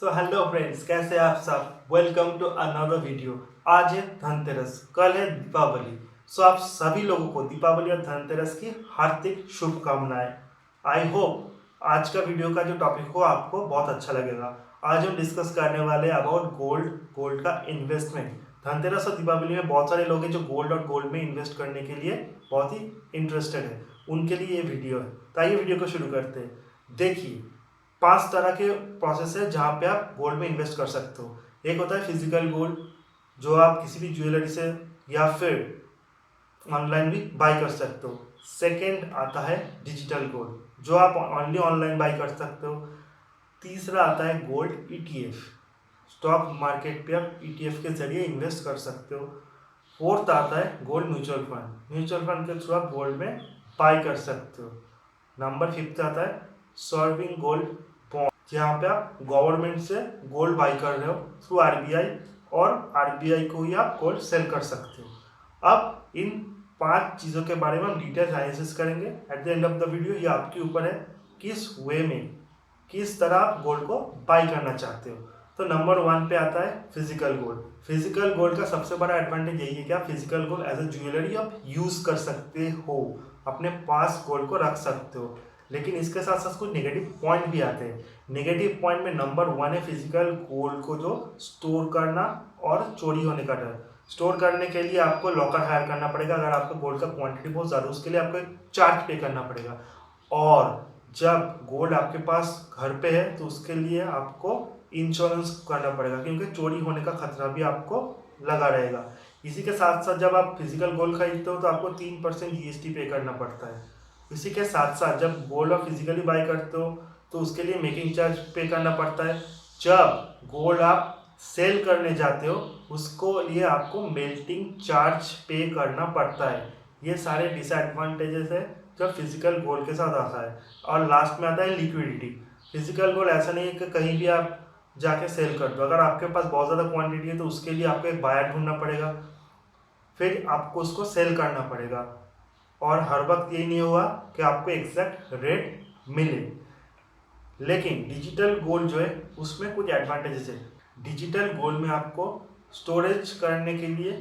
So hello friends, कैसे हैं आप सब। Welcome to another video. आज है धनतेरस, कल है दीपावली। सो आप सभी लोगों को दीपावली और धनतेरस की हार्दिक शुभकामनाएं। आई होप आज का वीडियो का जो टॉपिक हो आपको बहुत अच्छा लगेगा। आज हम डिस्कस करने वाले हैं अबाउट गोल्ड का इन्वेस्टमेंट। धनतेरस और दीपावली में बहुत सारे लोग हैं जो गोल्ड में इन्वेस्ट करने के लिए बहुत ही इंटरेस्टेड है। उनके लिए ये वीडियो है, तो आइए वीडियो को शुरू करते हैं। देखिए, 5 तरह के प्रोसेस है जहाँ पे आप गोल्ड में इन्वेस्ट कर सकते हो। एक होता है फिजिकल गोल्ड, जो आप किसी भी ज्वेलरी से या फिर ऑनलाइन भी बाई कर सकते हो। सेकंड आता है डिजिटल गोल्ड, जो आप ओनली ऑनलाइन बाई कर सकते हो। तीसरा आता है गोल्ड ईटीएफ, स्टॉक मार्केट पे आप ईटीएफ के जरिए इन्वेस्ट कर सकते हो। फोर्थ आता है gold mutual fund, mutual fund के थ्रू आप गोल्ड में बाई कर सकते हो। नंबर 5 आता है सर्विंग गोल्ड बॉन्ड, जहाँ पे आप गवर्नमेंट से गोल्ड बाई कर रहे हो थ्रू आरबीआई, और आरबीआई को ही आप गोल्ड सेल कर सकते हो। अब इन 5 चीज़ों के बारे में हम डिटेल एनालिसिस करेंगे at the end of the video. ये आपके ऊपर है किस वे में, किस तरह आप गोल्ड को बाई करना चाहते हो। तो नंबर 1 पे आता है फिजिकल गोल्ड। फिजिकल गोल्ड का सबसे बड़ा एडवांटेज यही है कि आप physical gold as a jewellery आप यूज कर सकते हो, अपने पास गोल्ड को रख सकते हो। लेकिन इसके साथ साथ कुछ नेगेटिव पॉइंट भी आते हैं। नेगेटिव पॉइंट में नंबर 1 है फिजिकल गोल्ड को जो स्टोर करना और चोरी होने का डर। स्टोर करने के लिए आपको लॉकर हायर करना पड़ेगा। अगर आपका गोल्ड का क्वांटिटी बहुत ज़्यादा, उसके लिए आपको एक चार्ज पे करना पड़ेगा। और जब गोल्ड आपके पास घर पे है तो उसके लिए आपको इंश्योरेंस करना पड़ेगा, क्योंकि चोरी होने का खतरा भी आपको लगा रहेगा। इसी के साथ साथ जब आप फिजिकल गोल्ड खरीदते हो तो आपको 3% जीएसटी पे करना पड़ता है। इसी के साथ साथ जब गोल्ड आप फिजिकली बाई करते हो तो उसके लिए मेकिंग चार्ज पे करना पड़ता है। जब गोल्ड आप सेल करने जाते हो उसको लिए आपको मेल्टिंग चार्ज पे करना पड़ता है। ये सारे डिसएडवांटेजेस है जो फिजिकल गोल्ड के साथ आता है। और लास्ट में आता है लिक्विडिटी। फिजिकल गोल्ड ऐसा नहीं है कि कहीं भी आप जाके सेल कर दो। अगर आपके पास बहुत ज़्यादा क्वांटिटी है तो उसके लिए आपको एक बायर ढूंढना पड़ेगा, फिर आपको उसको सेल करना पड़ेगा, और हर वक्त ये नहीं होगा कि आपको एग्जैक्ट रेट मिले। लेकिन डिजिटल गोल्ड जो है उसमें कुछ एडवांटेजेस है। डिजिटल गोल्ड में आपको स्टोरेज करने के लिए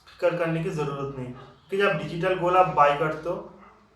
फिक्र करने की ज़रूरत नहीं, कि जब डिजिटल गोल्ड आप बाई करते हो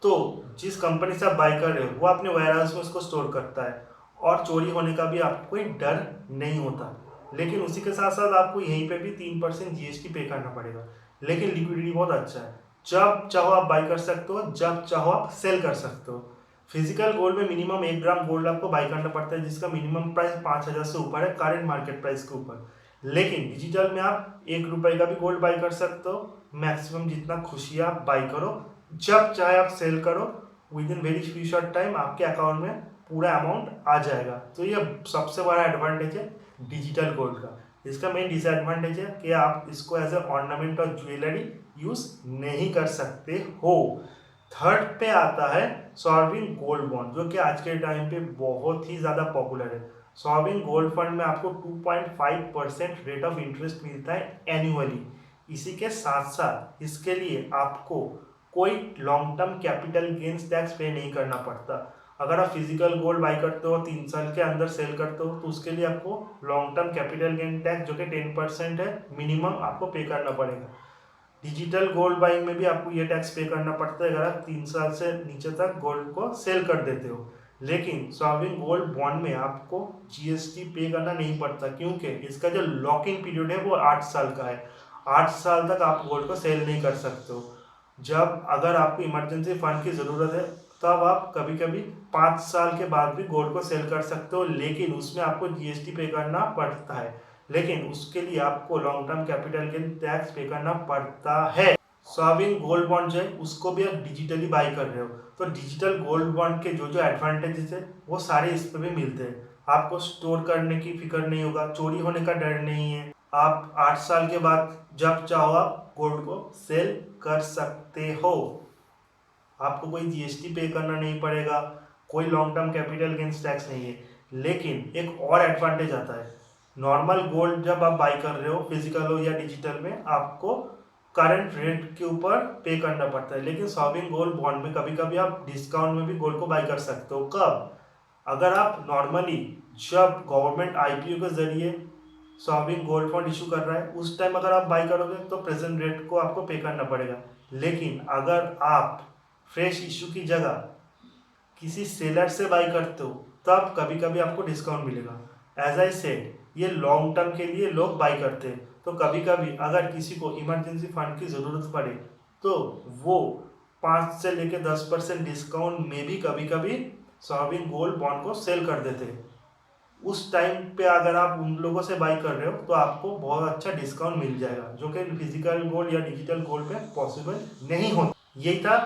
तो जिस कंपनी से आप बाई कर रहे हो वो अपने वेयर हाउस में उसको स्टोर करता है, और चोरी होने का भी आपको कोई डर नहीं होता। लेकिन उसी के साथ साथ आपको यहीं पे भी 3% जीएसटी पे करना पड़ेगा। लेकिन लिक्विडिटी बहुत अच्छा है, जब चाहो आप बाई कर सकते हो, जब चाहो आप सेल कर सकते हो। फिजिकल गोल्ड में मिनिमम 1 ग्राम गोल्ड आपको बाई करना पड़ता है, जिसका मिनिमम प्राइस 5,000 से ऊपर है करंट मार्केट प्राइस के ऊपर। लेकिन डिजिटल में आप 1 रुपए का भी गोल्ड बाई कर सकते हो। मैक्सिमम जितना खुशी आप बाई करो, जब चाहे आप सेल करो, with in very few short time आपके अकाउंट में पूरा अमाउंट आ जाएगा। तो ये सबसे बड़ा एडवांटेज है डिजिटल गोल्ड का। इसका मेन डिसएडवांटेज है कि आप इसको एज ए ऑर्नामेंट और ज्वेलरी यूज नहीं कर सकते हो। थर्ड पे आता है सॉवरिन गोल्ड बॉन्ड, जो कि आज के टाइम पे बहुत ही ज़्यादा पॉपुलर है। सॉवरिन गोल्ड फंड में आपको 2.5% रेट ऑफ इंटरेस्ट मिलता है एनुअली। इसी के साथ साथ इसके लिए आपको कोई long term capital gains tax पे नहीं करना पड़ता। अगर आप फिजिकल गोल्ड बाई करते हो 3 साल के अंदर सेल करते हो तो उसके लिए आपको long term capital gain tax जो कि 10% है मिनिमम आपको पे करना पड़ेगा। डिजिटल गोल्ड बाइंग में भी आपको ये टैक्स पे करना पड़ता है अगर आप 3 साल से नीचे तक गोल्ड को सेल कर देते हो। लेकिन सॉवरिन गोल्ड बॉन्ड में आपको जीएसटी पे करना नहीं पड़ता, क्योंकि इसका जो लॉक इन पीरियड है वो 8 साल का है। 8 साल तक आप गोल्ड को सेल नहीं कर सकते हो। जब अगर आपको इमरजेंसी फंड की ज़रूरत है तब आप कभी कभी 5 साल के बाद भी गोल्ड को सेल कर सकते हो, लेकिन उसमें आपको जीएसटी पे करना पड़ता है। लेकिन उसके लिए आपको long term capital gain tax पे करना पड़ता है। सॉवरिन गोल्ड बॉन्ड जो है उसको भी आप डिजिटली बाई कर रहे हो, तो डिजिटल गोल्ड बॉन्ड के जो जो एडवांटेजेस है वो सारे इस पे भी मिलते हैं। आपको स्टोर करने की फिक्र नहीं होगा, चोरी होने का डर नहीं है। आप 8 साल के बाद जब चाहो आप गोल्ड को सेल कर सकते हो। आपको कोई जीएसटी पे करना नहीं पड़ेगा, कोई long term capital gains tax नहीं है। लेकिन एक और एडवांटेज आता है। नॉर्मल गोल्ड जब आप बाई कर रहे हो, फिजिकल हो या डिजिटल में, आपको करंट रेट के ऊपर पे करना पड़ता है। लेकिन सॉवरिन गोल्ड बॉन्ड में कभी कभी आप डिस्काउंट में भी गोल्ड को बाई कर सकते हो। कब? अगर आप नॉर्मली जब गवर्नमेंट आईपीओ के जरिए सॉवरिन गोल्ड फंड इशू कर रहा है उस टाइम अगर आप बाई करोगे तो प्रेजेंट रेट को आपको पे करना पड़ेगा। लेकिन अगर आप फ्रेश इशू की जगह किसी सेलर से बाई करते हो तब कभी कभी आपको डिस्काउंट मिलेगा। एज आई सेड ये लॉन्ग टर्म के लिए लोग बाई करते हैं, तो कभी कभी अगर किसी को इमरजेंसी फंड की ज़रूरत पड़े तो वो 5 से लेकर 10% डिस्काउंट में भी कभी कभी सॉवरिन गोल्ड बॉन्ड को सेल कर देते हैं। उस टाइम पे अगर आप उन लोगों से बाई कर रहे हो तो आपको बहुत अच्छा डिस्काउंट मिल जाएगा, जो कि फिजिकल गोल्ड या डिजिटल गोल्ड पे पॉसिबल नहीं होता। यही था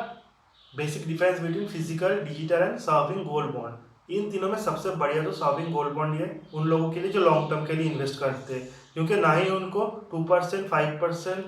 basic difference between physical, digital and sovereign gold bond. इन तीनों में सबसे बढ़िया तो सॉवरिन गोल्ड बॉन्ड है उन लोगों के लिए जो लॉन्ग टर्म के लिए इन्वेस्ट करते हैं, क्योंकि ना ही उनको 2% 5%,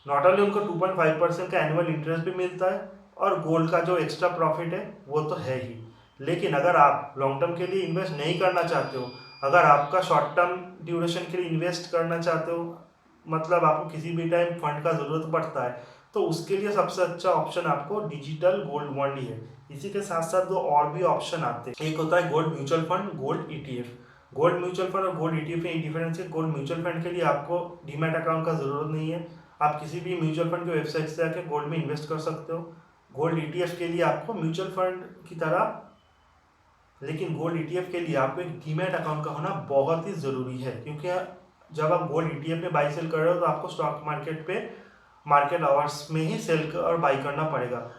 नॉट ओनली उनको 2.5% का एनुअल इंटरेस्ट भी मिलता है और गोल्ड का जो एक्स्ट्रा प्रॉफिट है वो तो है ही। लेकिन अगर आप लॉन्ग टर्म के लिए इन्वेस्ट नहीं करना चाहते हो, अगर आपका शॉर्ट टर्म ड्यूरेशन के लिए इन्वेस्ट करना चाहते हो, मतलब आपको किसी भी टाइम फंड का ज़रूरत पड़ता है, तो उसके लिए सबसे अच्छा ऑप्शन आपको डिजिटल गोल्ड बॉन्ड ही है। इसी के साथ साथ दो और भी ऑप्शन आते हैं, एक होता है gold mutual fund, gold ETF. Gold mutual fund और गोल्ड ईटीएफ में डिफरेंस है। गोल्ड म्यूचुअल फंड के लिए आपको डीमैट अकाउंट का जरूरत नहीं है, आप किसी भी म्यूचुअल फंड की वेबसाइट से जाकर गोल्ड में इन्वेस्ट कर सकते हो। गोल्ड ईटीएफ के लिए आपको म्यूचुअल फंड की तरह, लेकिन गोल्ड ईटीएफ के लिए आपको एक डीमैट अकाउंट का होना बहुत ही ज़रूरी है, क्योंकि जब आप गोल्ड ईटीएफ में बाई सेल कर रहे हो तो आपको स्टॉक मार्केट पे मार्केट आवर्स में ही सेल और बाई करना पड़ेगा।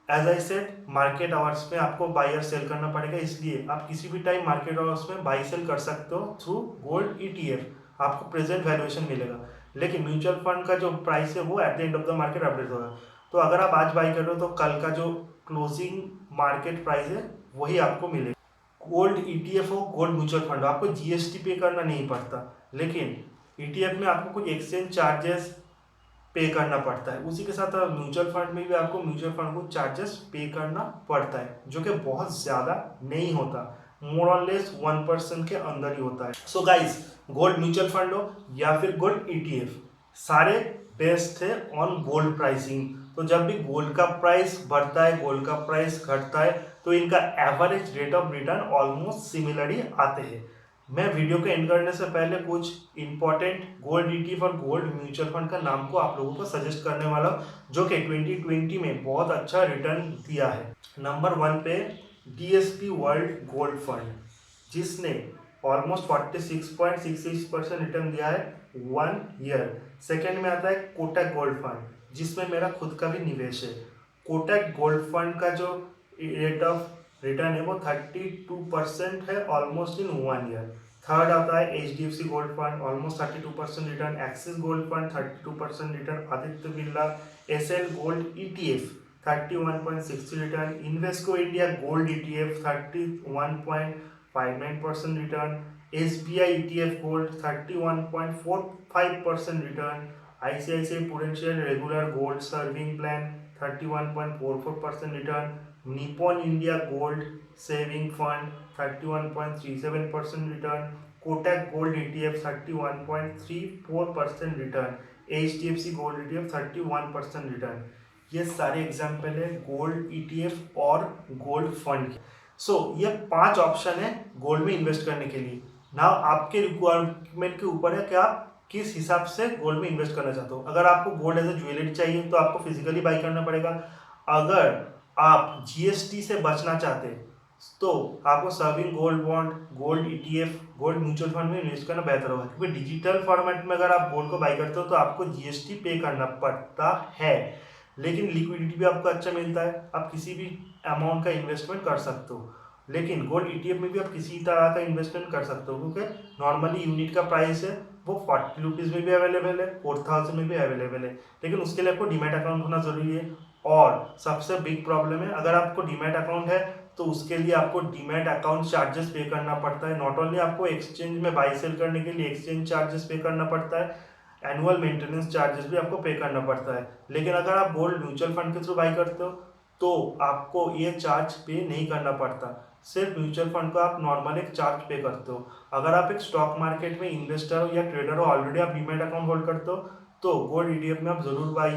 As I said market hours में आपको बाई और सेल करना पड़ेगा, इसलिए आप किसी भी टाइम मार्केट आवर्स में बाई सेल कर सकते हो थ्रू गोल्ड ईटीएफ, आपको प्रेजेंट वैल्यूएशन मिलेगा। लेकिन म्यूचुअल फंड का जो प्राइस है वो at the end of the market update होगा, तो अगर आप आज बाई कर रहे हो तो कल का जो क्लोजिंग मार्केट प्राइस है वही आपको मिलेगा। गोल्ड ईटीएफ हो, गोल्ड म्यूचुअल फंड हो, आपको जीएसटी पे करना नहीं पड़ता, लेकिन ईटीएफ में आपको कुछ एक्सचेंज चार्जेस पे करना पड़ता है। उसी के साथ म्यूचुअल फंड में भी आपको म्यूचुअल फंड को चार्जेस पे करना पड़ता है, जो कि बहुत ज़्यादा नहीं होता, मोर और लेस 1% के अंदर ही होता है। So guys, gold mutual fund हो या फिर गोल्ड ईटीएफ, सारे बेस्ट है ऑन गोल्ड प्राइसिंग। तो जब भी गोल्ड का प्राइस बढ़ता है, गोल्ड का प्राइस घटता है, तो इनका average rate of return almost similar ही आते हैं। मैं वीडियो के एंड करने से पहले कुछ इंपॉर्टेंट गोल्ड ईटीएफ और गोल्ड म्यूचुअल फंड का नाम को आप लोगों को सजेस्ट करने वाला हूं, जो कि 2020 में बहुत अच्छा रिटर्न दिया है। नंबर 1 पे डीएसपी वर्ल्ड गोल्ड फंड, जिसने ऑलमोस्ट 46.66% रिटर्न दिया है 1 ईयर। सेकेंड में आता है कोटक गोल्ड फंड, जिसमें मेरा खुद का भी निवेश है। कोटक गोल्ड फंड का जो रेट ऑफ रिटर्न है वो 32% है ऑलमोस्ट इन 1 ईयर। थर्ड आता है HDFC gold fund, almost 32% return. Axis gold fund 32% return. Aditya Birla SL gold ETF 31.60 return. Invesco India gold ETF 31.59% return. SBI ETF gold 31.45% return. ICICI Prudential regular gold saving plan 31.44% return. Nippon India gold saving fund 31.37% return. Kotak gold ETF 31.34% return. HDFC gold ETF 31% return. ये सारे example है gold ETF और gold fund. So ये 5 option है gold में invest करने के लिए। नाउ आपके रिक्वायरमेंट के ऊपर है कि आप किस हिसाब से गोल्ड में इन्वेस्ट करना चाहते हो। अगर आपको गोल्ड एज ए ज्वेलरी चाहिए तो आपको फिजिकली बाई करना पड़ेगा। अगर आप जीएसटी से बचना चाहते हैं तो आपको serving gold bond, gold ETF, gold mutual fund में इन्वेस्ट करना बेहतर होगा, क्योंकि डिजिटल फॉर्मेट में अगर आप गोल्ड को बाई करते हो तो आपको जीएसटी पे करना पड़ता है, लेकिन लिक्विडिटी भी आपको अच्छा मिलता है, आप किसी भी अमाउंट का इन्वेस्टमेंट कर सकते हो। लेकिन गोल्ड ईटीएफ में भी आप किसी तरह का इन्वेस्टमेंट कर सकते हो, क्योंकि नॉर्मली यूनिट का प्राइस है वो 40 रुपीज़ में भी अवेलेबल है, 4000 में भी अवेलेबल है, लेकिन उसके लिए आपको डीमैट अकाउंट होना जरूरी है। और सबसे बिग प्रॉब्लम है, अगर आपको डीमैट अकाउंट है तो उसके लिए आपको डीमैट अकाउंट चार्जेस पे करना पड़ता है। नॉट ओनली आपको एक्सचेंज में बाई सेल करने के लिए एक्सचेंज चार्जेस पे करना पड़ता है, एनुअल मेंटेनेंस चार्जेस भी आपको पे करना पड़ता है। लेकिन अगर आप गोल्ड म्यूचुअल फंड के थ्रू बाई करते हो तो आपको ये चार्ज पे नहीं करना पड़ता, सिर्फ म्यूचुअल फंड को आप नॉर्मल एक चार्ज पे करते हो। अगर आप एक स्टॉक मार्केट में इन्वेस्टर हो या ट्रेडर हो, ऑलरेडी आप डीमैट अकाउंट होल्ड करते हो, तो गोल्ड ईटीएफ में आप जरूर बाई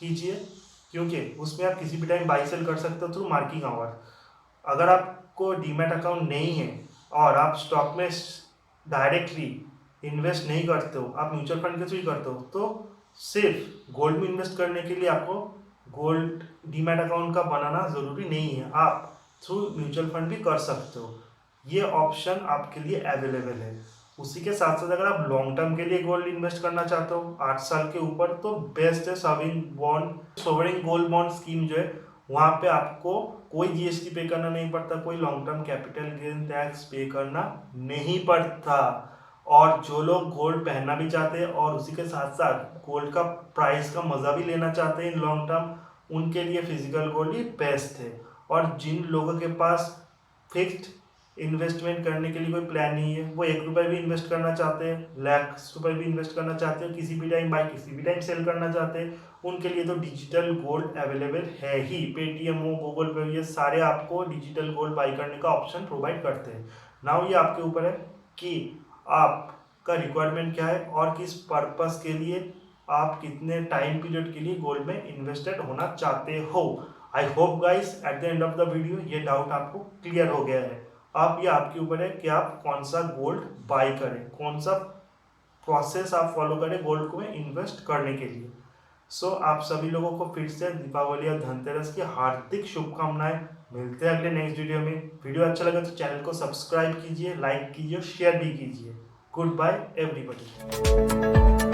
कीजिए, क्योंकि उसमें आप किसी भी टाइम बाई सेल कर सकते हो थ्रू मार्किंग आवर। अगर आपको डीमैट अकाउंट नहीं है और आप स्टॉक में डायरेक्टली इन्वेस्ट नहीं करते हो, आप म्यूचुअल फंड के थ्रू ही करते हो, तो सिर्फ गोल्ड में इन्वेस्ट करने के लिए आपको गोल्ड डीमैट अकाउंट का बनाना ज़रूरी नहीं है, आप थ्रू म्यूचुअल फंड भी कर सकते हो। ये ऑप्शन आपके लिए अवेलेबल है। उसी के साथ साथ अगर आप लॉन्ग टर्म के लिए गोल्ड इन्वेस्ट करना चाहते हो 8 साल के ऊपर, तो बेस्ट है सोवरिन गोल्ड बॉन्ड स्कीम जो है, वहाँ पे आपको कोई जीएसटी पे करना नहीं पड़ता, कोई long term capital gain tax पे करना नहीं पड़ता। और जो लोग गोल्ड पहनना भी चाहते हैं और उसी के साथ साथ गोल्ड का प्राइस का मजा भी लेना चाहते हैं लॉन्ग टर्म, उनके लिए फिजिकल गोल्ड ही बेस्ट है। और जिन लोगों के पास फिक्स्ड इन्वेस्टमेंट करने के लिए कोई प्लान नहीं है, वो 1 रुपये भी इन्वेस्ट करना चाहते हैं, लाख रुपए भी इन्वेस्ट करना चाहते हैं, किसी भी टाइम बाय किसी भी टाइम सेल करना चाहते हैं, उनके लिए तो डिजिटल गोल्ड अवेलेबल है ही। पेटीएम हो, गूगल पे, ये सारे आपको डिजिटल गोल्ड बाई करने का ऑप्शन प्रोवाइड करते हैं। नाउ ये आपके ऊपर है कि आपका रिक्वायरमेंट क्या है और किस पर्पस के लिए आप कितने टाइम पीरियड के लिए गोल्ड में इन्वेस्टेड होना चाहते हो। I hope guys at the end of the video ये डाउट आपको क्लियर हो गया है। अब ये आपके ऊपर है कि आप कौन सा गोल्ड बाय करें, कौन सा प्रोसेस आप फॉलो करें गोल्ड को इन्वेस्ट करने के लिए। सो आप सभी लोगों को फिर से दीपावली और धनतेरस की हार्दिक शुभकामनाएं। मिलते हैं अगले नेक्स्ट वीडियो में। वीडियो अच्छा लगा तो चैनल को सब्सक्राइब कीजिए, लाइक कीजिए, शेयर भी कीजिए। Goodbye everybody.